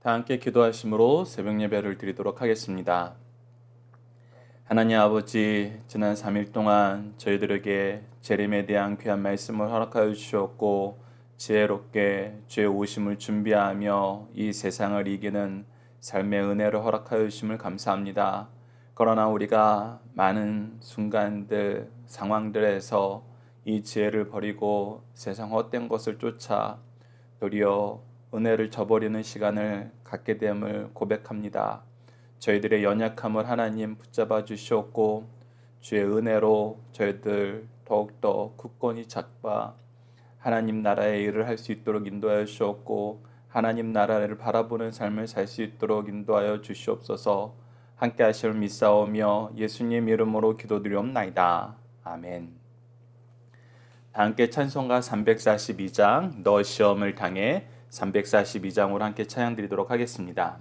다 함께 기도하심으로 새벽 예배를 드리도록 하겠습니다. 하나님 아버지, 지난 3일 동안 저희들에게 재림에 대한 귀한 말씀을 허락하여 주셨고 지혜롭게 주의 오심을 준비하며 이 세상을 이기는 삶의 은혜를 허락하여 주심을 감사합니다. 그러나 우리가 많은 순간들, 상황들에서 이 지혜를 버리고 세상 헛된 것을 쫓아 도리어 은혜를 저버리는 시간을 갖게 됨을 고백합니다. 저희들의 연약함을 하나님 붙잡아 주시옵고 주의 은혜로 저희들 더욱더 굳건히 잡아 하나님 나라의 일을 할 수 있도록 인도하여 주시옵고 하나님 나라를 바라보는 삶을 살 수 있도록 인도하여 주시옵소서. 함께 하실 믿사오며 예수님 이름으로 기도드리옵나이다. 아멘. 함께 찬송가 342장 너 시험을 당해 342장으로 함께 찬양 드리도록 하겠습니다.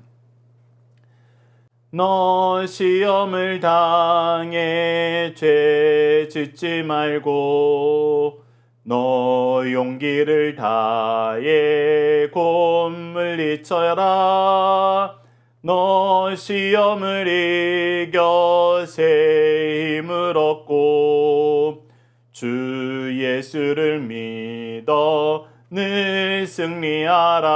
너 시험을 당해 죄 짓지 말고 너 용기를 다해 곧 물리쳐라. 너 시험을 이겨 새 힘을 얻고 주 예수를 믿어 늘 승리하라.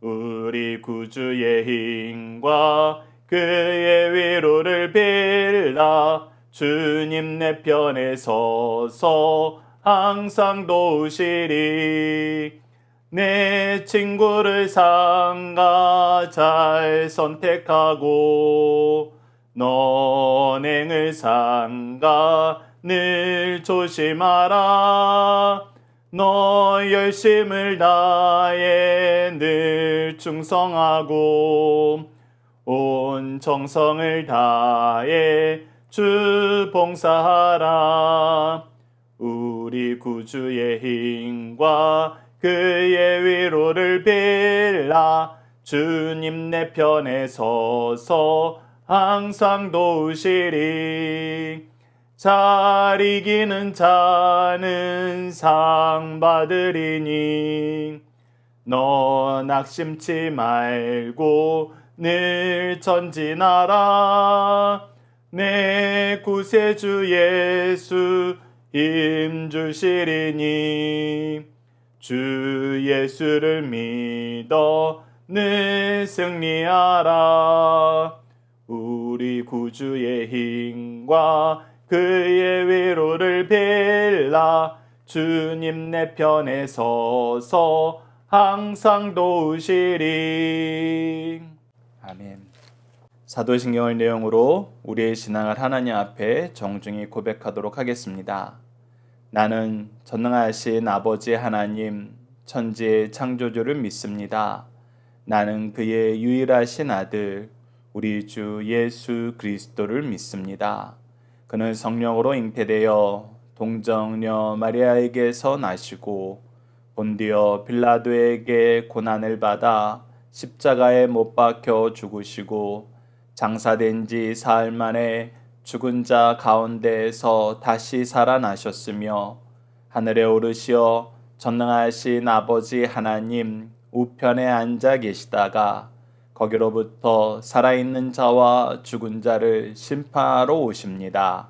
우리 구주의 힘과 그의 위로를 빌라. 주님 내 편에 서서 항상 도우시리. 내 친구를 삼가 잘 선택하고 너행을 삼가 늘 조심하라. 너 열심을 다해 늘 충성하고 온 정성을 다해 주 봉사하라. 우리 구주의 힘과 그의 위로를 빌라. 주님 내 편에 서서 항상 도우시리. 잘 이기는 자는 상 받으리니 너 낙심치 말고 늘 전진하라. 내 구세주 예수 힘 주시리니 주 예수를 믿어 늘 승리하라. 우리 구주의 힘과 그의 위로를 빌라. 주님 내 편에 서서 항상 도우시리. 아멘. 사도신경의 내용으로 우리의 신앙을 하나님 앞에 정중히 고백하도록 하겠습니다. 나는 전능하신 아버지 하나님 천지의 창조주를 믿습니다. 나는 그의 유일하신 아들 우리 주 예수 그리스도를 믿습니다. 그는 성령으로 잉태되어 동정녀 마리아에게서 나시고 본디오 빌라도에게 고난을 받아 십자가에 못 박혀 죽으시고 장사된 지 사흘 만에 죽은 자 가운데에서 다시 살아나셨으며 하늘에 오르시어 전능하신 아버지 하나님 우편에 앉아 계시다가 거기로부터 살아있는 자와 죽은 자를 심판하러 오십니다.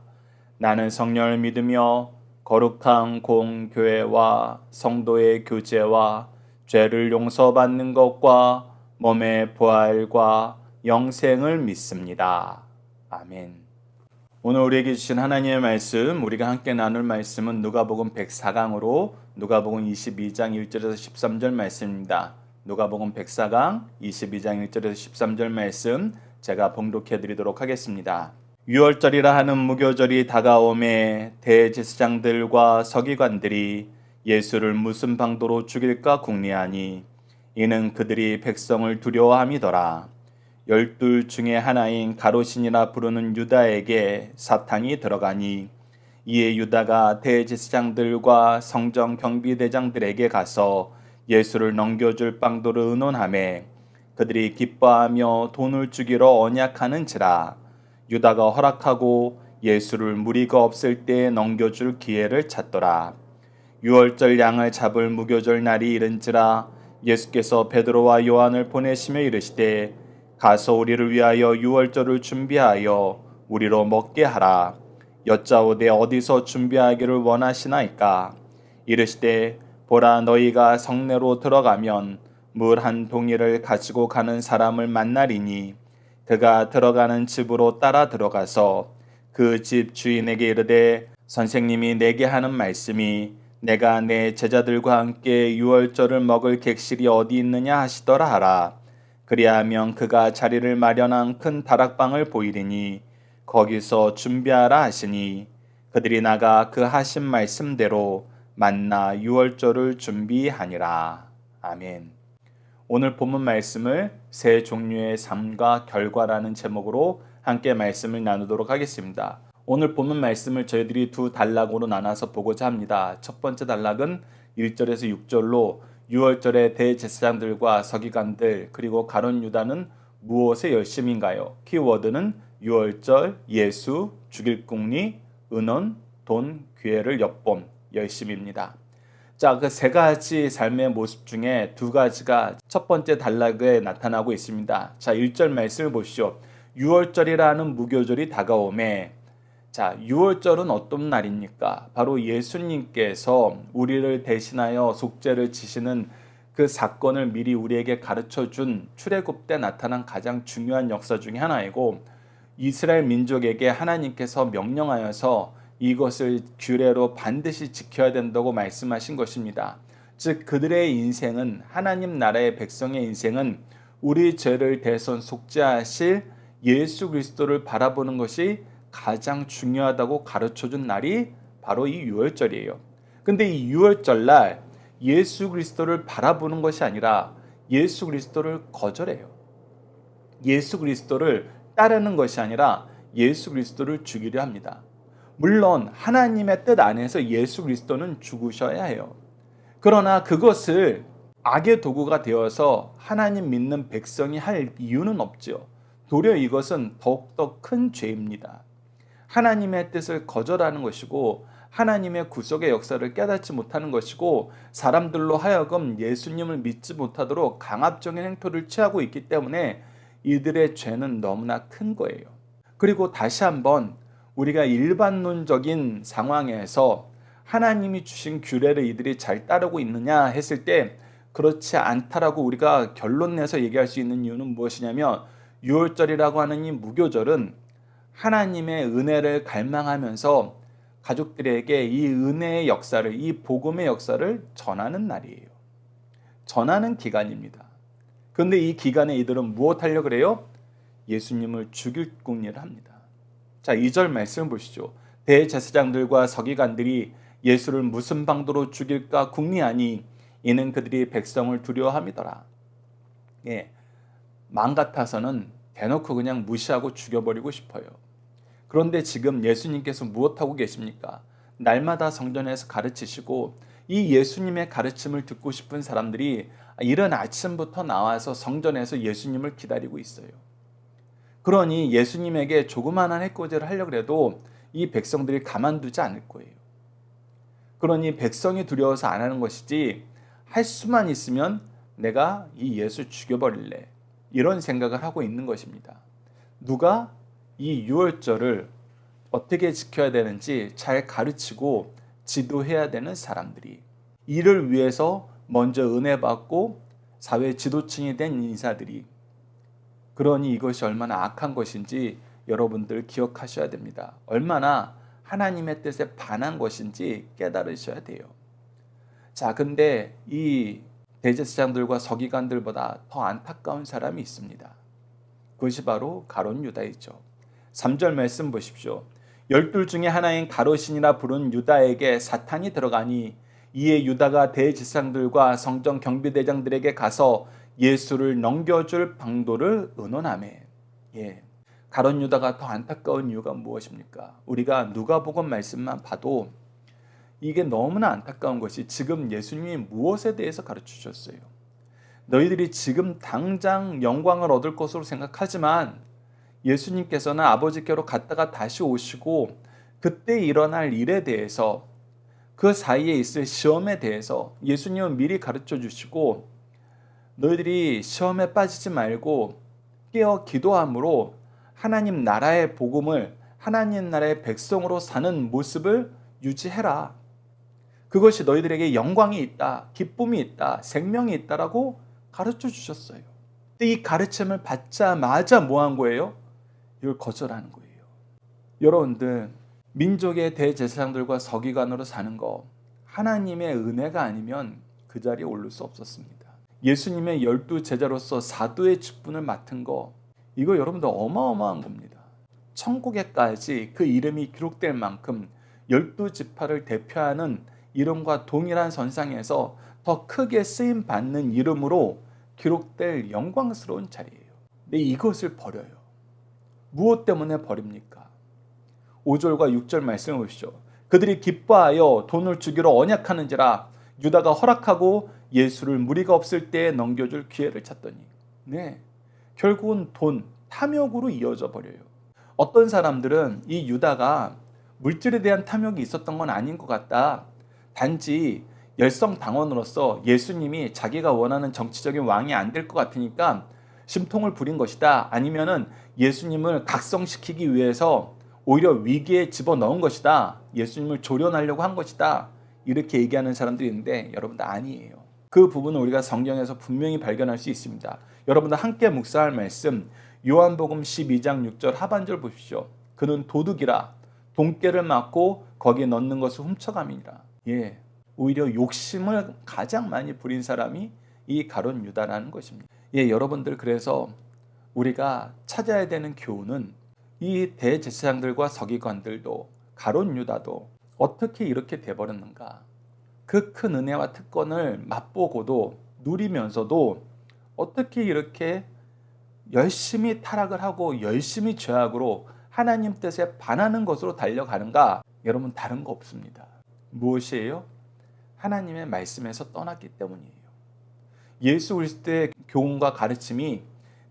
나는 성령을 믿으며 거룩한 공교회와 성도의 교제와 죄를 용서받는 것과 몸의 부활과 영생을 믿습니다. 아멘. 오늘 우리에게 주신 하나님의 말씀, 우리가 함께 나눌 말씀은 누가복음 104강으로 누가복음 22장 1절에서 13절 말씀입니다. 누가복음 104강 22장 1절에서 13절 말씀 제가 봉독해 드리도록 하겠습니다. 유월절이라 하는 무교절이 다가오매 대제사장들과 서기관들이 예수를 무슨 방도로 죽일까 궁리하니 이는 그들이 백성을 두려워함이더라. 12 중에 하나인 가롯신이라 부르는 유다에게 사탄이 들어가니 이에 유다가 대제사장들과 성전 경비대장들에게 가서 예수를 넘겨줄 방도를 의논하매 그들이 기뻐하며 돈을 주기로 언약하는지라. 유다가 허락하고 예수를 무리가 없을 때에 넘겨줄 기회를 찾더라. 유월절 양을 잡을 무교절 날이 이른지라 예수께서 베드로와 요한을 보내시며 이르시되 가서 우리를 위하여 유월절을 준비하여 우리로 먹게 하라. 여짜오되 어디서 준비하기를 원하시나이까? 이르시되 보라 너희가 성내로 들어가면 물 한 동이를 가지고 가는 사람을 만나리니 그가 들어가는 집으로 따라 들어가서 그 집 주인에게 이르되 선생님이 내게 하는 말씀이 내가 내 제자들과 함께 유월절을 먹을 객실이 어디 있느냐 하시더라 하라. 그리하면 그가 자리를 마련한 큰 다락방을 보이리니 거기서 준비하라 하시니 그들이 나가 그 하신 말씀대로 만나 유월절을 준비하니라. 아멘. 오늘 본문 말씀을 세 종류의 삶과 결과라는 제목으로 함께 말씀을 나누도록 하겠습니다. 오늘 본문 말씀을 저희들이 두 단락으로 나눠서 보고자 합니다. 첫 번째 단락은 1절에서 6절로 유월절의 대제사장들과 서기관들 그리고 가룟 유다는 무엇에 열심인가요? 키워드는 유월절, 예수, 죽일 궁리, 은원, 돈, 기회를 엿봄, 열심입니다. 자, 그 세 가지 삶의 모습 중에 두 가지가 첫 번째 단락에 나타나고 있습니다. 자, 1절 말씀을 보시죠. 유월절이라는 무교절이 다가오매. 자, 유월절은 어떤 날입니까? 바로 예수님께서 우리를 대신하여 속죄를 지시는 그 사건을 미리 우리에게 가르쳐 준 출애굽 때 나타난 가장 중요한 역사 중에 하나이고 이스라엘 민족에게 하나님께서 명령하여서 이것을 규례로 반드시 지켜야 된다고 말씀하신 것입니다. 즉 그들의 인생은 하나님 나라의 백성의 인생은 우리 죄를 대선 속죄하실 예수 그리스도를 바라보는 것이 가장 중요하다고 가르쳐준 날이 바로 이 유월절이에요. 근데 이 유월절 날 예수 그리스도를 바라보는 것이 아니라 예수 그리스도를 거절해요. 예수 그리스도를 따르는 것이 아니라 예수 그리스도를 죽이려 합니다. 물론 하나님의 뜻 안에서 예수 그리스도는 죽으셔야 해요. 그러나 그것을 악의 도구가 되어서 하나님 믿는 백성이 할 이유는 없죠. 도리어 이것은 더욱더 큰 죄입니다. 하나님의 뜻을 거절하는 것이고 하나님의 구속의 역사를 깨닫지 못하는 것이고 사람들로 하여금 예수님을 믿지 못하도록 강압적인 행토를 취하고 있기 때문에 이들의 죄는 너무나 큰 거예요. 그리고 다시 한번 우리가 일반론적인 상황에서 하나님이 주신 규례를 이들이 잘 따르고 있느냐 했을 때 그렇지 않다라고 우리가 결론 내서 얘기할 수 있는 이유는 무엇이냐면 유월절이라고 하는 이 무교절은 하나님의 은혜를 갈망하면서 가족들에게 이 은혜의 역사를, 이 복음의 역사를 전하는 날이에요. 전하는 기간입니다. 그런데 이 기간에 이들은 무엇 하려고 그래요? 예수님을 죽일 궁리를 합니다. 자, 2절 말씀을 보시죠. 대제사장들과 서기관들이 예수를 무슨 방도로 죽일까 궁리하니 이는 그들이 백성을 두려워함이더라. 예, 마음 같아서는 대놓고 그냥 무시하고 죽여버리고 싶어요. 그런데 지금 예수님께서 무엇하고 계십니까? 날마다 성전에서 가르치시고 이 예수님의 가르침을 듣고 싶은 사람들이 이른 아침부터 나와서 성전에서 예수님을 기다리고 있어요. 그러니 예수님에게 조그마한 해코지를 하려고 해도 이 백성들이 가만두지 않을 거예요. 그러니 백성이 두려워서 안 하는 것이지 할 수만 있으면 내가 이 예수 죽여버릴래. 이런 생각을 하고 있는 것입니다. 누가 이 유월절을 어떻게 지켜야 되는지 잘 가르치고 지도해야 되는 사람들이 이를 위해서 먼저 은혜 받고 사회 지도층이 된 인사들이 그러니 이것이 얼마나 악한 것인지 여러분들 기억하셔야 됩니다. 얼마나 하나님의 뜻에 반한 것인지 깨달으셔야 돼요. 자, 근데 이 대제사장들과 서기관들보다 더 안타까운 사람이 있습니다. 그것이 바로 가룟 유다이죠. 3절 말씀 보십시오. 12 중에 하나인 가롯신이라 부른 유다에게 사탄이 들어가니 이에 유다가 대제사장들과 성전 경비대장들에게 가서 예수를 넘겨줄 방도를 의논하매. 예, 가룟 유다가 더 안타까운 이유가 무엇입니까? 우리가 누가복음 말씀만 봐도 이게 너무나 안타까운 것이 지금 예수님이 무엇에 대해서 가르치셨어요? 너희들이 지금 당장 영광을 얻을 것으로 생각하지만 예수님께서는 아버지께로 갔다가 다시 오시고 그때 일어날 일에 대해서 그 사이에 있을 시험에 대해서 예수님은 미리 가르쳐 주시고 너희들이 시험에 빠지지 말고 깨어 기도함으로 하나님 나라의 복음을 하나님 나라의 백성으로 사는 모습을 유지해라. 그것이 너희들에게 영광이 있다, 기쁨이 있다, 생명이 있다라고 가르쳐 주셨어요. 근데 이 가르침을 받자마자 뭐 한 거예요? 이걸 거절하는 거예요. 여러분들, 민족의 대제사장들과 서기관으로 사는 거 하나님의 은혜가 아니면 그 자리에 오를 수 없었습니다. 예수님의 12 제자로서 사도의 직분을 맡은 거, 이거 여러분들 어마어마한 겁니다. 천국에까지 그 이름이 기록될 만큼 12지파를 대표하는 이름과 동일한 선상에서 더 크게 쓰임 받는 이름으로 기록될 영광스러운 자리예요. 근데 이것을 버려요. 무엇 때문에 버립니까? 5절과 6절 말씀을 보시죠. 그들이 기뻐하여 돈을 주기로 언약하는지라 유다가 허락하고 예수를 무리가 없을 때에 넘겨줄 기회를 찾더니, 네, 결국은 돈, 탐욕으로 이어져 버려요. 어떤 사람들은 이 유다가 물질에 대한 탐욕이 있었던 건 아닌 것 같다. 단지 열성당원으로서 예수님이 자기가 원하는 정치적인 왕이 안 될 것 같으니까 심통을 부린 것이다. 아니면은 예수님을 각성시키기 위해서 오히려 위기에 집어넣은 것이다. 예수님을 조련하려고 한 것이다. 이렇게 얘기하는 사람들이 있는데 여러분들 아니에요. 그 부분은 우리가 성경에서 분명히 발견할 수 있습니다. 여러분들 함께 묵상할 말씀 요한복음 12장 6절 하반절 보십시오. 그는 도둑이라 돈깨를 맞고 거기에 넣는 것을 훔쳐감이니라. 예, 오히려 욕심을 가장 많이 부린 사람이 이 가룟 유다라는 것입니다. 예, 여러분들, 그래서 우리가 찾아야 되는 교훈은 이 대제사장들과 서기관들도 가룟 유다도 어떻게 이렇게 돼버렸는가. 그 큰 은혜와 특권을 맛보고도 누리면서도 어떻게 이렇게 열심히 타락을 하고 열심히 죄악으로 하나님 뜻에 반하는 것으로 달려가는가? 여러분, 다른 거 없습니다. 무엇이에요? 하나님의 말씀에서 떠났기 때문이에요. 예수 그리스도의 교훈과 가르침이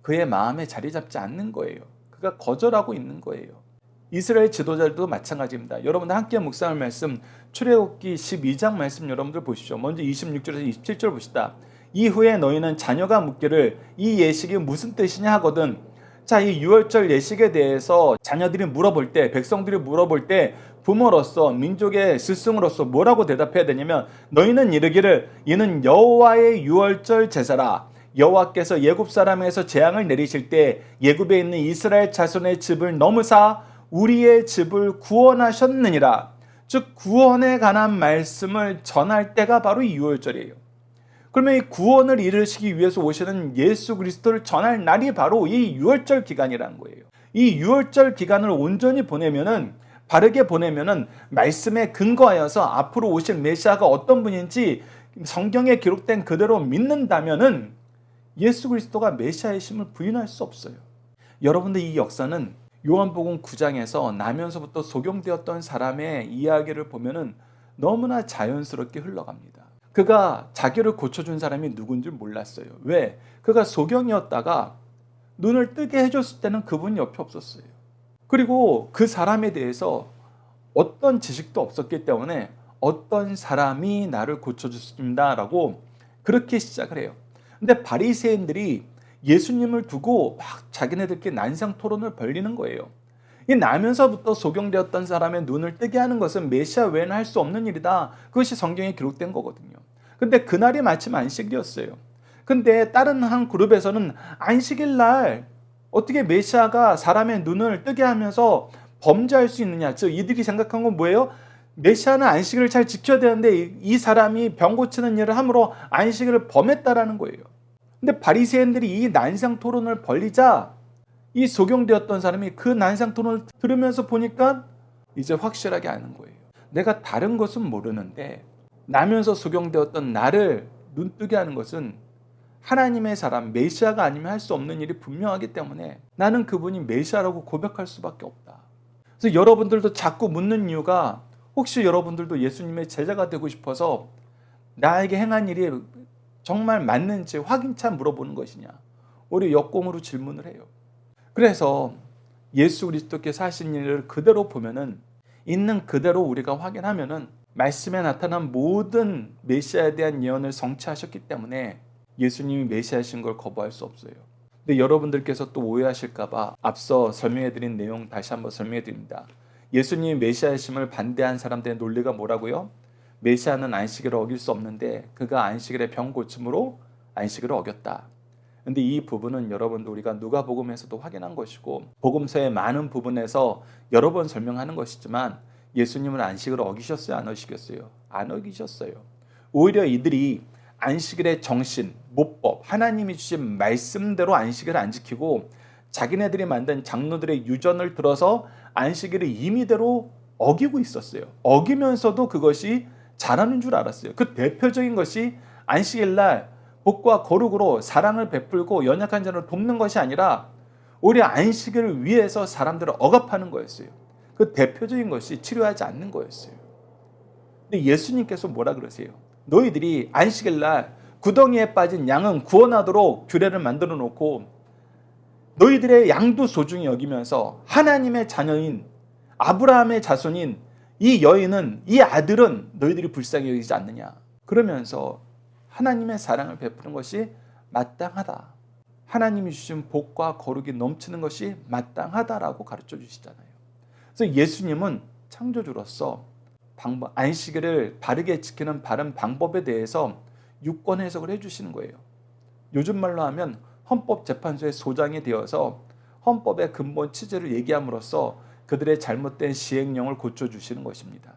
그의 마음에 자리 잡지 않는 거예요. 그가 거절하고 있는 거예요. 이스라엘 지도자들도 마찬가지입니다. 여러분들 함께 묵상할 말씀 출애굽기 12장 말씀 여러분들 보시죠. 먼저 26절에서 27절 보시다. 이후에 너희는 자녀가 묻기를 이 예식이 무슨 뜻이냐 하거든. 자, 이 유월절 예식에 대해서 자녀들이 물어볼 때, 백성들이 물어볼 때 부모로서 민족의 스승으로서 뭐라고 대답해야 되냐면, 너희는 이르기를 이는 여호와의 유월절 제사라. 여호와께서 예굽 사람에서 재앙을 내리실 때 예굽에 있는 이스라엘 자손의 집을 넘으사 우리의 집을 구원하셨느니라. 즉 구원에 관한 말씀을 전할 때가 바로 이 유월절이에요. 그러면 이 구원을 이루시기 위해서 오시는 예수 그리스도를 전할 날이 바로 이 유월절 기간이라는 거예요. 이 유월절 기간을 온전히 보내면은, 바르게 보내면은 말씀에 근거하여서 앞으로 오실 메시아가 어떤 분인지 성경에 기록된 그대로 믿는다면은 예수 그리스도가 메시아의 심을 부인할 수 없어요. 여러분들, 이 역사는 요한복음 9장에서 나면서부터 소경되었던 사람의 이야기를 보면은 너무나 자연스럽게 흘러갑니다. 그가 자기를 고쳐준 사람이 누군지 몰랐어요. 왜? 그가 소경이었다가 눈을 뜨게 해줬을 때는 그분이 옆에 없었어요. 그리고 그 사람에 대해서 어떤 지식도 없었기 때문에 어떤 사람이 나를 고쳐줬습니다라고 그렇게 시작을 해요. 근데 바리새인들이 예수님을 두고 막 자기네들끼리 난상 토론을 벌리는 거예요. 이 나면서부터 소경되었던 사람의 눈을 뜨게 하는 것은 메시아 외에는 할 수 없는 일이다. 그것이 성경에 기록된 거거든요. 근데 그날이 마침 안식일이었어요. 근데 다른 한 그룹에서는 안식일 날 어떻게 메시아가 사람의 눈을 뜨게 하면서 범죄할 수 있느냐. 즉 이들이 생각한 건 뭐예요? 메시아는 안식일을 잘 지켜야 되는데 이 사람이 병 고치는 일을 함으로 안식일을 범했다라는 거예요. 근데 바리새인들이 이 난상 토론을 벌리자 이 소경되었던 사람이 그 난상 토론을 들으면서 보니까 이제 확실하게 아는 거예요. 내가 다른 것은 모르는데 나면서 소경되었던 나를 눈뜨게 하는 것은 하나님의 사람, 메시아가 아니면 할 수 없는 일이 분명하기 때문에 나는 그분이 메시아라고 고백할 수밖에 없다. 그래서 여러분들도 자꾸 묻는 이유가, 혹시 여러분들도 예수님의 제자가 되고 싶어서 나에게 행한 일이 정말 맞는지 확인차 물어보는 것이냐. 우리 역공으로 질문을 해요. 그래서 예수 그리스도께서 하신 일을 그대로 보면은, 있는 그대로 우리가 확인하면은 말씀에 나타난 모든 메시아에 대한 예언을 성취하셨기 때문에 예수님이 메시아신 걸 거부할 수 없어요. 근데 여러분들께서 또 오해하실까봐 앞서 설명해드린 내용 다시 한번 설명해드립니다. 예수님이 메시아심을 반대한 사람들의 논리가 뭐라고요? 메시아는 안식일을 어길 수 없는데 그가 안식일에 병 고침으로 안식일을 어겼다. 근데 이 부분은 여러분도 우리가 누가복음에서도 확인한 것이고 복음서의 많은 부분에서 여러 번 설명하는 것이지만 예수님은 안식일을 어기셨어요? 안 어기셨어요? 안 어기셨어요. 오히려 이들이 안식일의 정신, 모법, 하나님이 주신 말씀대로 안식일을 안 지키고 자기네들이 만든 장로들의 유전을 들어서 안식일을 임의대로 어기고 있었어요. 어기면서도 그것이 잘하는 줄 알았어요. 그 대표적인 것이 안식일날 복과 거룩으로 사랑을 베풀고 연약한 자를 돕는 것이 아니라 오히려 안식일을 위해서 사람들을 억압하는 거였어요. 그 대표적인 것이 치료하지 않는 거였어요. 근데 예수님께서 뭐라 그러세요? 너희들이 안식일날 구덩이에 빠진 양은 구원하도록 규례를 만들어 놓고 너희들의 양도 소중히 여기면서 하나님의 자녀인 아브라함의 자손인 이 여인은 이 아들은 너희들이 불쌍히 여기지 않느냐. 그러면서 하나님의 사랑을 베푸는 것이 마땅하다. 하나님이 주신 복과 거룩이 넘치는 것이 마땅하다라고 가르쳐 주시잖아요. 그래서 예수님은 창조주로서 안식일을 바르게 지키는 바른 방법에 대해서 유권 해석을 해주시는 거예요. 요즘 말로 하면 헌법재판소의 소장이 되어서 헌법의 근본 취지를 얘기함으로써 그들의 잘못된 시행령을 고쳐주시는 것입니다.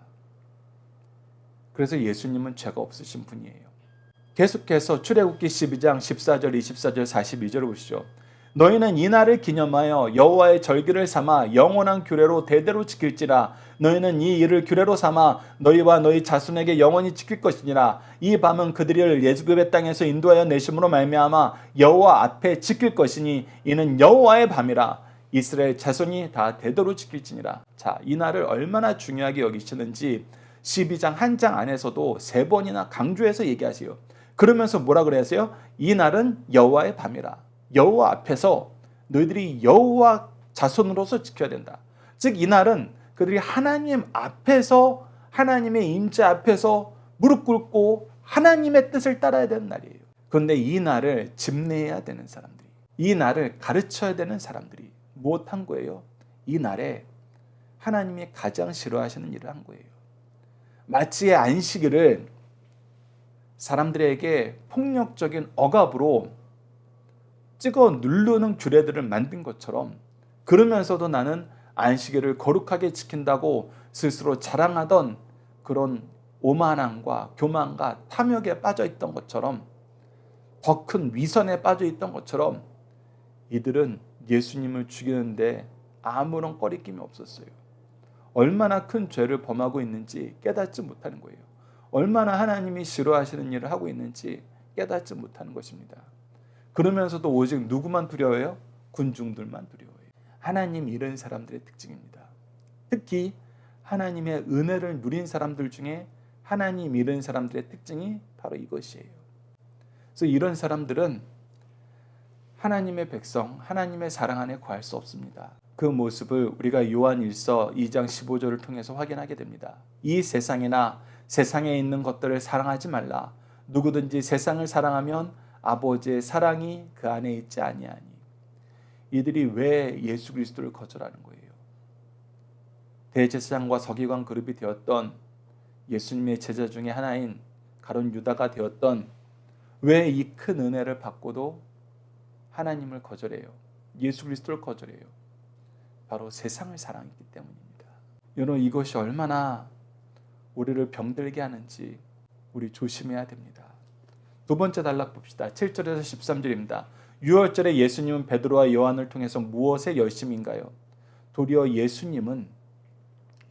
그래서 예수님은 죄가 없으신 분이에요. 계속해서 출애굽기 12장 14절, 24절, 42절을 보시죠. 너희는 이 날을 기념하여 여호와의 절기를 삼아 영원한 규례로 대대로 지킬지라. 너희는 이 일을 규례로 삼아 너희와 너희 자손에게 영원히 지킬 것이니라. 이 밤은 그들을 애굽의 땅에서 인도하여 내심으로 말미암아 여호와 앞에 지킬 것이니 이는 여호와의 밤이라. 이스라엘 자손이 다 대대로 지킬지니라. 자, 이 날을 얼마나 중요하게 여기시는지 12장 한 장 안에서도 3번이나 강조해서 얘기하세요. 그러면서 뭐라 그래야하세요? 이 날은 여호와의 밤이라. 여호와 앞에서 너희들이 여호와 자손으로서 지켜야 된다. 즉 이 날은 그들이 하나님 앞에서 하나님의 임재 앞에서 무릎 꿇고 하나님의 뜻을 따라야 되는 날이에요. 그런데 이 날을 집례해야 되는 사람들이, 이 날을 가르쳐야 되는 사람들이 무엇한 거예요? 이 날에 하나님이 가장 싫어하시는 일을 한 거예요. 마치 안식일을 사람들에게 폭력적인 억압으로 찍어 누르는 규례들을 만든 것처럼, 그러면서도 나는 안식일을 거룩하게 지킨다고 스스로 자랑하던 그런 오만함과 교만과 탐욕에 빠져 있던 것처럼, 더 큰 위선에 빠져 있던 것처럼 이들은 예수님을 죽이는데 아무런 꺼리낌이 없었어요. 얼마나 큰 죄를 범하고 있는지 깨닫지 못하는 거예요. 얼마나 하나님이 싫어하시는 일을 하고 있는지 깨닫지 못하는 것입니다. 그러면서도 오직 누구만 두려워해요? 군중들만 두려워해요. 하나님 잃은 사람들의 특징입니다. 특히 하나님의 은혜를 누린 사람들 중에 하나님 잃은 사람들의 특징이 바로 이것이에요. 그래서 이런 사람들은 하나님의 백성, 하나님의 사랑 안에 거할 수 없습니다. 그 모습을 우리가 요한 1서 2장 15절을 통해서 확인하게 됩니다. 이 세상이나 세상에 있는 것들을 사랑하지 말라. 누구든지 세상을 사랑하면 아버지의 사랑이 그 안에 있지 아니하니. 이들이 왜 예수 그리스도를 거절하는 거예요? 대제사장과 서기관 그룹이 되었던 예수님의 제자 중에 하나인 가룟 유다가 되었던 왜 이 큰 은혜를 받고도 하나님을 거절해요? 예수 그리스도를 거절해요? 바로 세상을 사랑했기 때문입니다. 여러분, 이것이 얼마나 우리를 병들게 하는지 우리 조심해야 됩니다. 두 번째 단락 봅시다. 7절에서 13절입니다. 유월절에 예수님은 베드로와 요한을 통해서 무엇에 열심인가요? 도리어 예수님은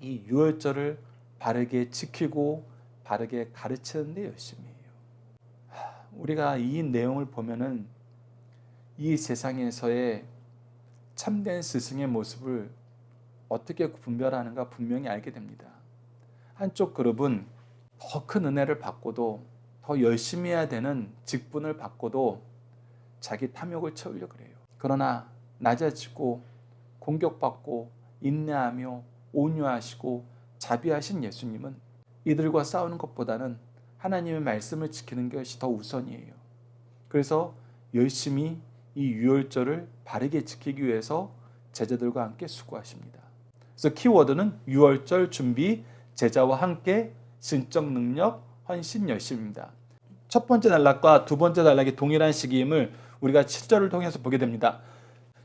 이 유월절을 바르게 지키고 바르게 가르치는 데 열심이에요. 우리가 이 내용을 보면은 이 세상에서의 참된 스승의 모습을 어떻게 분별하는가 분명히 알게 됩니다. 한쪽 그룹은 더 큰 은혜를 받고도 더 열심히 해야 되는 직분을 받고도 자기 탐욕을 채우려고 그래요. 그러나 낮아지고 공격받고 인내하며 온유하시고 자비하신 예수님은 이들과 싸우는 것보다는 하나님의 말씀을 지키는 것이 더 우선이에요. 그래서 열심히 이 유월절을 바르게 지키기 위해서 제자들과 함께 수고하십니다. 그래서 키워드는 유월절 준비, 제자와 함께 신적 능력, 헌신 열심입니다. 첫 번째 단락과 두 번째 단락이 동일한 시기임을 우리가 7절을 통해서 보게 됩니다.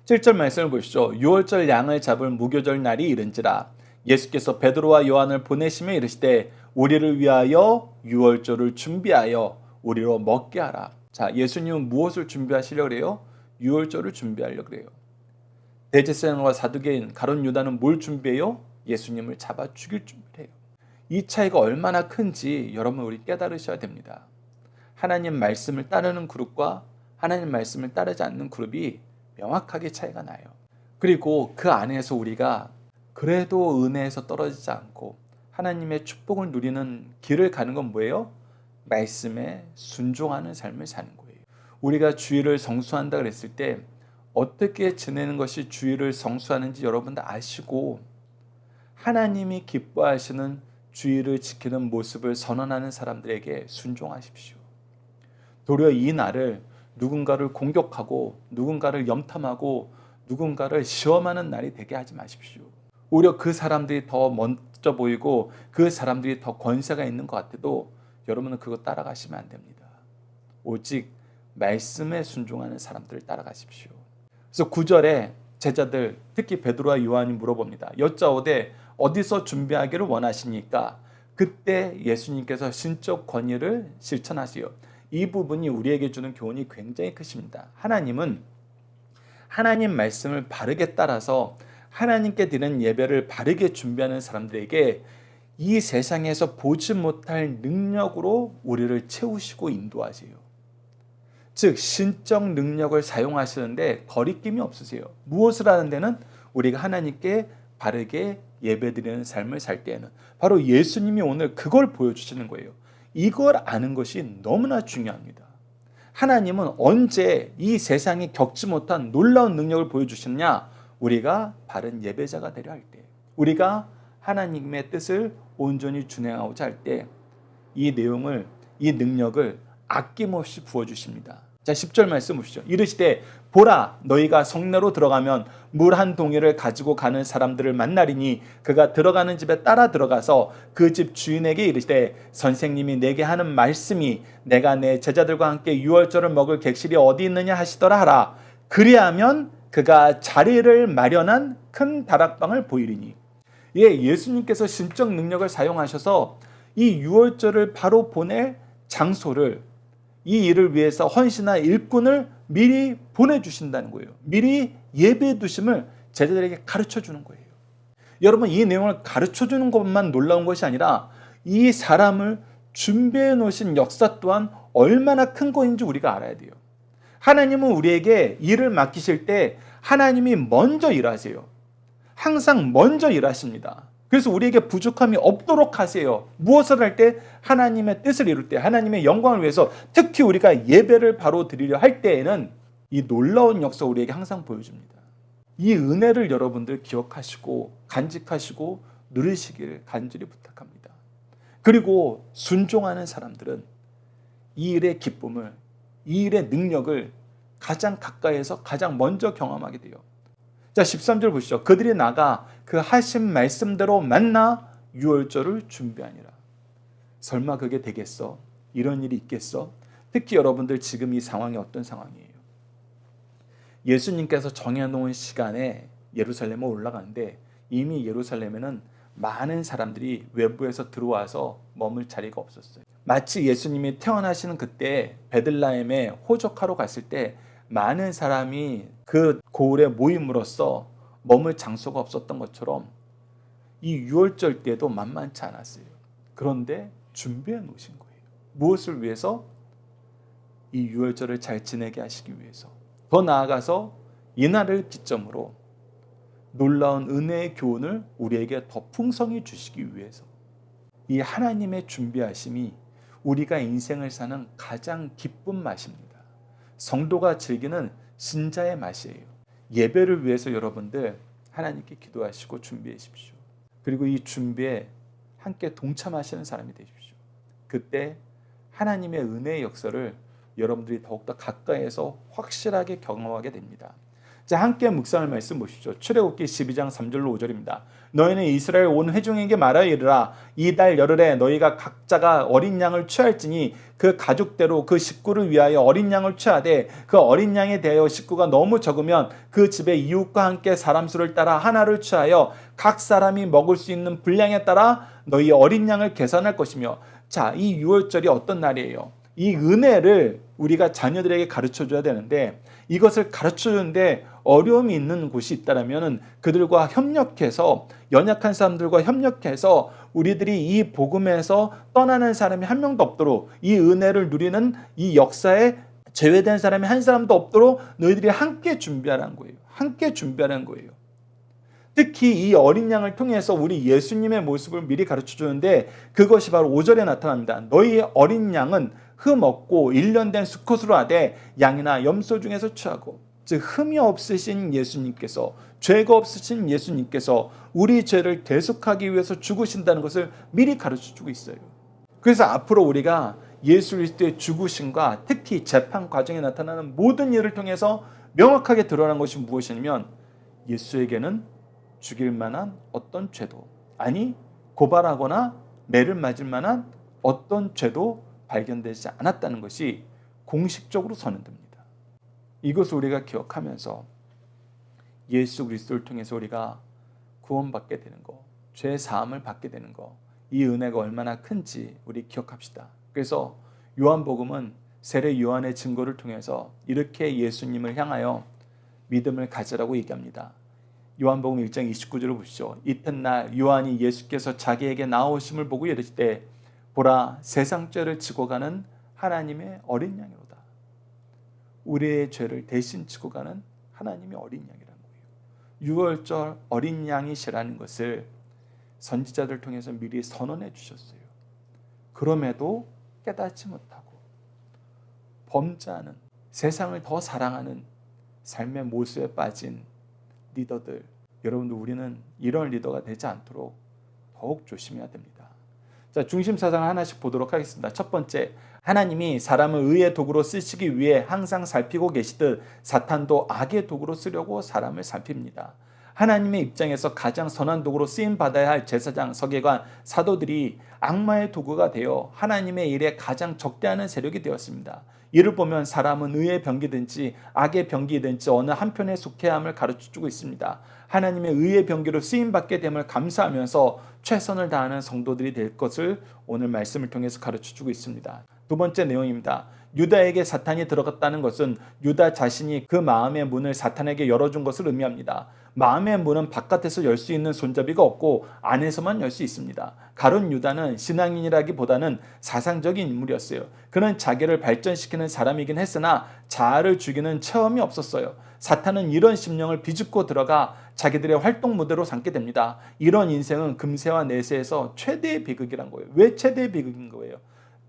7절 말씀을 보시죠. 유월절 양을 잡을 무교절 날이 이른지라 예수께서 베드로와 요한을 보내시며 이르시되 우리를 위하여 유월절을 준비하여 우리로 먹게 하라. 자, 예수님은 무엇을 준비하시려고 그래요? 유월절을 준비하려고 그래요. 대제사장과 사두개인 가룟 유다는 뭘 준비해요? 예수님을 잡아 죽일 준비를 해요. 이 차이가 얼마나 큰지 여러분 우리 깨달으셔야 됩니다. 하나님 말씀을 따르는 그룹과 하나님 말씀을 따르지 않는 그룹이 명확하게 차이가 나요. 그리고 그 안에서 우리가 그래도 은혜에서 떨어지지 않고 하나님의 축복을 누리는 길을 가는 건 뭐예요? 말씀에 순종하는 삶을 사는 거예요. 우리가 주일을 성수한다 그랬을 때 어떻게 지내는 것이 주일을 성수하는지 여러분들 아시고 하나님이 기뻐하시는 주일을 지키는 모습을 선언하는 사람들에게 순종하십시오. 도리어 이 날을 누군가를 공격하고 누군가를 염탐하고 누군가를 시험하는 날이 되게 하지 마십시오. 오히려 그 사람들이 더 먼저 보이고 그 사람들이 더 권세가 있는 것 같아도 여러분은 그거 따라가시면 안 됩니다. 오직 말씀에 순종하는 사람들을 따라가십시오. 그래서 9절에 제자들 특히 베드로와 요한이 물어봅니다. 여짜오되 어디서 준비하기를 원하시니까? 그때 예수님께서 신적 권위를 실천하시오. 이 부분이 우리에게 주는 교훈이 굉장히 크십니다. 하나님은 하나님 말씀을 바르게 따라서 하나님께 드리는 예배를 바르게 준비하는 사람들에게 이 세상에서 보지 못할 능력으로 우리를 채우시고 인도하세요. 즉 신적 능력을 사용하시는데 거리낌이 없으세요. 무엇을 하는 데는 우리가 하나님께 바르게 예배드리는 삶을 살 때에는 바로 예수님이 오늘 그걸 보여주시는 거예요. 이걸 아는 것이 너무나 중요합니다. 하나님은 언제 이 세상이 겪지 못한 놀라운 능력을 보여주시느냐? 우리가 바른 예배자가 되려 할 때, 우리가 하나님의 뜻을 온전히 준행하고자 할 때 이 내용을, 이 능력을 아낌없이 부어주십니다. 자, 10절 말씀 보시죠. 이르시되 보라 너희가 성내로 들어가면 물 한 동이를 가지고 가는 사람들을 만나리니 그가 들어가는 집에 따라 들어가서 그 집 주인에게 이르시되 선생님이 내게 하는 말씀이 내가 내 제자들과 함께 유월절을 먹을 객실이 어디 있느냐 하시더라 하라. 그리하면 그가 자리를 마련한 큰 다락방을 보이리니. 예, 예수님께서 신적 능력을 사용하셔서 이 유월절을 바로 보낼 장소를, 이 일을 위해서 헌신한 일꾼을 미리 보내주신다는 거예요. 미리 예배해 두심을 제자들에게 가르쳐 주는 거예요. 여러분, 이 내용을 가르쳐 주는 것만 놀라운 것이 아니라 이 사람을 준비해 놓으신 역사 또한 얼마나 큰 거인지 우리가 알아야 돼요. 하나님은 우리에게 일을 맡기실 때 하나님이 먼저 일하세요. 항상 먼저 일하십니다. 그래서 우리에게 부족함이 없도록 하세요. 무엇을 할 때? 하나님의 뜻을 이룰 때, 하나님의 영광을 위해서, 특히 우리가 예배를 바로 드리려 할 때에는 이 놀라운 역사 우리에게 항상 보여줍니다. 이 은혜를 여러분들 기억하시고 간직하시고 누리시길 간절히 부탁합니다. 그리고 순종하는 사람들은 이 일의 기쁨을, 이 일의 능력을 가장 가까이에서 가장 먼저 경험하게 돼요. 자, 13절 보시죠. 그들이 나가 그 하신 말씀대로 만나 유월절을 준비하니라. 설마 그게 되겠어? 이런 일이 있겠어? 특히 여러분들 지금 이 상황이 어떤 상황이에요? 예수님께서 정해놓은 시간에 예루살렘에 올라가는데 이미 예루살렘에는 많은 사람들이 외부에서 들어와서 머물 자리가 없었어요. 마치 예수님이 태어나시는 그때 베들레헴에 호적하러 갔을 때 많은 사람이 그 고을에 모임으로써 머물 장소가 없었던 것처럼 이 유월절 때도 만만치 않았어요. 그런데 준비해 놓으신 거예요. 무엇을 위해서? 이 유월절을 잘 지내게 하시기 위해서. 더 나아가서 이날을 기점으로 놀라운 은혜의 교훈을 우리에게 더 풍성히 주시기 위해서. 이 하나님의 준비하심이 우리가 인생을 사는 가장 기쁜 맛입니다. 성도가 즐기는 신자의 맛이에요. 예배를 위해서 여러분들 하나님께 기도하시고 준비하십시오. 그리고 이 준비에 함께 동참하시는 사람이 되십시오. 그때 하나님의 은혜의 역사를 여러분들이 더욱더 가까이에서 확실하게 경험하게 됩니다. 자, 함께 묵상할 말씀 보십시오. 출애굽기 12장 3절로 5절입니다. 너희는 이스라엘 온 회중에게 말하여 이르라. 이 달 열흘에 너희가 각자가 어린 양을 취할지니 그 가족대로 그 식구를 위하여 어린 양을 취하되 그 어린 양에 대하여 식구가 너무 적으면 그 집의 이웃과 함께 사람 수를 따라 하나를 취하여 각 사람이 먹을 수 있는 분량에 따라 너희 어린 양을 계산할 것이며. 자, 이 유월절이 어떤 날이에요? 이 은혜를 우리가 자녀들에게 가르쳐줘야 되는데, 이것을 가르쳐주는데 어려움이 있는 곳이 있다면 그들과 협력해서, 연약한 사람들과 협력해서 우리들이 이 복음에서 떠나는 사람이 한 명도 없도록, 이 은혜를 누리는 이 역사에 제외된 사람이 한 사람도 없도록 너희들이 함께 준비하라는 거예요. 함께 준비하라는 거예요. 특히 이 어린 양을 통해서 우리 예수님의 모습을 미리 가르쳐주는데, 그것이 바로 5절에 나타납니다. 너희 어린 양은 흠 없고 1년 된 수컷으로 하되 양이나 염소 중에서 취하고. 즉, 흠이 없으신 예수님께서, 죄가 없으신 예수님께서 우리 죄를 대속하기 위해서 죽으신다는 것을 미리 가르쳐주고 있어요. 그래서 앞으로 우리가 예수 그리스도의 죽으심과 특히 재판 과정에 나타나는 모든 일을 통해서 명확하게 드러난 것이 무엇이냐면, 예수에게는 죽일 만한 어떤 죄도, 아니 고발하거나 매를 맞을 만한 어떤 죄도 발견되지 않았다는 것이 공식적으로 선언됩니다. 이것을 우리가 기억하면서 예수 그리스도를 통해서 우리가 구원받게 되는 것, 죄 사함을 받게 되는 것, 이 은혜가 얼마나 큰지 우리 기억합시다. 그래서 요한복음은 세례 요한의 증거를 통해서 이렇게 예수님을 향하여 믿음을 가지라고 얘기합니다. 요한복음 1장 29절을 보시죠. 이튿날 요한이 예수께서 자기에게 나오심을 보고 이르시되 보라, 세상 죄를 지고 가는 하나님의 어린 양이로다. 우리의 죄를 대신 지고 가는 하나님의 어린 양이라는 거예요. 유월절 어린 양이시라는 것을 선지자들 통해서 미리 선언해 주셨어요. 그럼에도 깨닫지 못하고 범죄하는, 세상을 더 사랑하는 삶의 모습에 빠진 리더들, 여러분들, 우리는 이런 리더가 되지 않도록 더욱 조심해야 됩니다. 자, 중심 사상을 하나씩 보도록 하겠습니다. 첫 번째, 하나님이 사람을 의의 도구로 쓰시기 위해 항상 살피고 계시듯 사탄도 악의 도구로 쓰려고 사람을 살핍니다. 하나님의 입장에서 가장 선한 도구로 쓰임 받아야 할 제사장, 서기관, 사도들이 악마의 도구가 되어 하나님의 일에 가장 적대하는 세력이 되었습니다. 이를 보면 사람은 의의 병기든지 악의 병기든지 어느 한편에 속해야 함을 가르쳐주고 있습니다. 하나님의 의의 병기로 쓰임받게 됨을 감사하면서 최선을 다하는 성도들이 될 것을 오늘 말씀을 통해서 가르쳐주고 있습니다. 두 번째 내용입니다. 유다에게 사탄이 들어갔다는 것은 유다 자신이 그 마음의 문을 사탄에게 열어준 것을 의미합니다. 마음의 문은 바깥에서 열 수 있는 손잡이가 없고 안에서만 열 수 있습니다. 가룟 유다는 신앙인이라기보다는 사상적인 인물이었어요. 그는 자기를 발전시키는 사람이긴 했으나 자아를 죽이는 체험이 없었어요. 사탄은 이런 심령을 비집고 들어가 자기들의 활동 무대로 삼게 됩니다. 이런 인생은 금세와 내세에서 최대의 비극이란 거예요. 왜 최대의 비극인 거예요?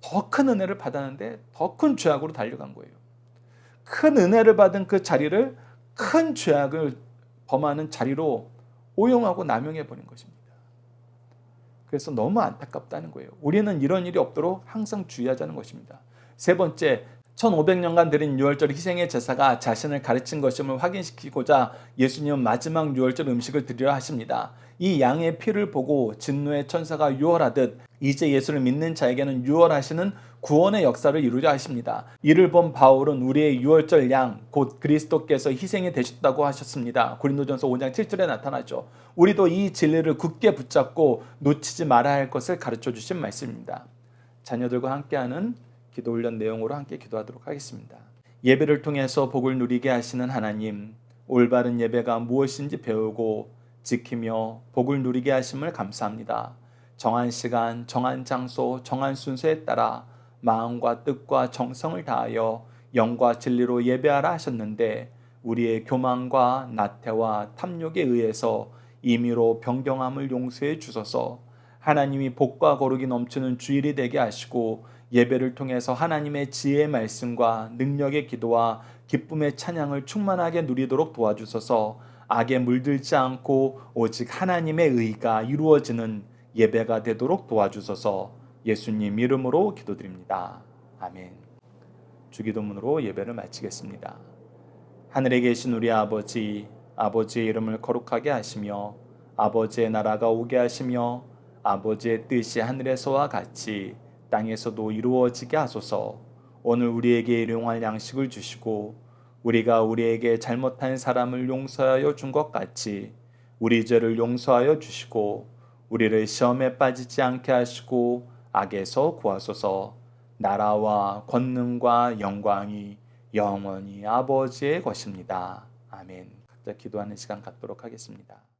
더 큰 은혜를 받았는데 더 큰 죄악으로 달려간 거예요. 큰 은혜를 받은 그 자리를 큰 죄악을 범하는 자리로 오용하고 남용해 버린 것입니다. 그래서 너무 안타깝다는 거예요. 우리는 이런 일이 없도록 항상 주의하자는 것입니다. 세 번째, 1500년간 드린 유월절 희생의 제사가 자신을 가르친 것임을 확인시키고자 예수님은 마지막 유월절 음식을 드리려 하십니다. 이 양의 피를 보고 진노의 천사가 유월하듯 이제 예수를 믿는 자에게는 유월하시는 구원의 역사를 이루려 하십니다. 이를 본 바울은 우리의 유월절 양, 곧 그리스도께서 희생이 되셨다고 하셨습니다. 고린도전서 5장 7절에 나타나죠. 우리도 이 진리를 굳게 붙잡고 놓치지 말아야 할 것을 가르쳐 주신 말씀입니다. 자녀들과 함께하는 기도 훈련 내용으로 함께 기도하도록 하겠습니다. 예배를 통해서 복을 누리게 하시는 하나님, 올바른 예배가 무엇인지 배우고 지키며 복을 누리게 하심을 감사합니다. 정한 시간, 정한 장소, 정한 순서에 따라 마음과 뜻과 정성을 다하여 영과 진리로 예배하라 하셨는데 우리의 교만과 나태와 탐욕에 의해서 임의로 변경함을 용서해 주소서. 하나님이 복과 거룩이 넘치는 주일이 되게 하시고 예배를 통해서 하나님의 지혜의 말씀과 능력의 기도와 기쁨의 찬양을 충만하게 누리도록 도와주소서. 악에 물들지 않고 오직 하나님의 의가 이루어지는 예배가 되도록 도와주소서. 예수님 이름으로 기도드립니다. 아멘. 주기도문으로 예배를 마치겠습니다. 하늘에 계신 우리 아버지, 아버지의 이름을 거룩하게 하시며 아버지의 나라가 오게 하시며 아버지의 뜻이 하늘에서와 같이 땅에서도 이루어지게 하소서. 오늘 우리에게 일용할 양식을 주시고 우리가 우리에게 잘못한 사람을 용서하여 준 것 같이 우리 죄를 용서하여 주시고 우리를 시험에 빠지지 않게 하시고 악에서 구하소서. 나라와 권능과 영광이 영원히 아버지의 것입니다. 아멘. 각자 기도하는 시간 갖도록 하겠습니다.